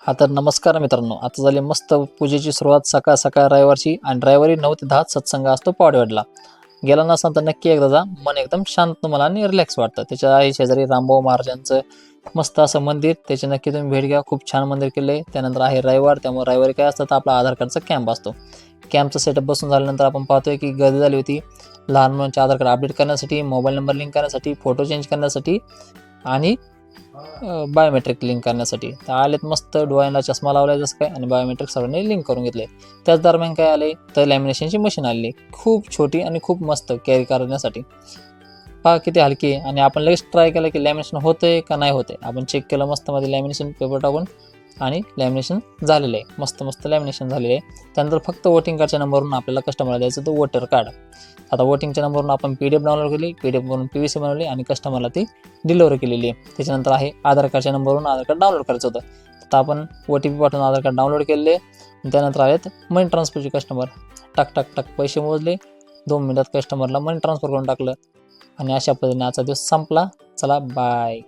हा तर नमस्कार मित्रांनो, आता झाली मस्त पूजेची सुरुवात सकाळ सकाळ रविवारची आणि रविवारी 9 ते 10 सत्संग असतो पावडेवाडीला. गेला नसाल तर नक्की एकदा जा. मन एकदम शांत मला आणि रिलॅक्स वाटतं. त्याच्या आहे शेजारी रामभाऊ महाराजांचं मस्त असं मंदिर, त्याची नक्की तुम्ही भेट घ्या. खूप छान मंदिर केलं आहे. त्यानंतर आहे रविवार, त्यामुळे रविवारी काय असतं तर आपला आधार कार्डचा कॅम्प असतो. कॅम्पचा सेटअप बसून झाल्यानंतर आपण पाहतोय की गर्दी झाली होती लहान मुलांचे आधार कार्ड अपडेट करण्यासाठी, मोबाईल नंबर लिंक करण्यासाठी, फोटो चेंज करण्यासाठी आणि बायोमेट्रिक लिंक करण्यासाठी. तर आलेत मस्त डोळ्यांना चष्मा लावला जसं काय आणि बायोमेट्रिक सर्वांनी लिंक करून घेतले. त्याच दरम्यान काय आले तर लॅमिनेशनची मशीन आली, खूप छोटी आणि खूप मस्त कॅरी करण्यासाठी. पहा किती हलकी आहे आणि आपण लगेच ट्राय केलं की लॅमिनेशन होतंय का नाही होतंय. आपण चेक केलं मस्त मध्ये लॅमिनेशन पेपर टाकून आणि लॅमिनेशन झालेलं आहे. मस्त मस्त लॅमिनेशन झालेलं आहे. त्यानंतर फक्त वोटिंग कार्डच्या नंबरवरून आपल्याला कस्टमरला द्यायचं तो वोटर कार्ड. आता वोटिंगच्या नंबरवरून आपण PDF डाउनलोड केली, PDF वरून PVC बनवली आणि कस्टमरला ती डिलिव्हरी केलेली आहे. त्याच्यानंतर आहे आधार कार्डच्या नंबरवरून आधार कार्ड डाउनलोड करायचं होतं. तर आपण OTP पाठवून आधार कार्ड डाउनलोड केले. त्यानंतर आहेत मनी ट्रान्सफरचे कस्टमर. टक टक टक पैसे मोजले, 2 मिनिटात कस्टमरला मनी ट्रान्सफर करून टाकलं आणि अशा पद्धतीने आजचा दिवस संपला. चला बाय.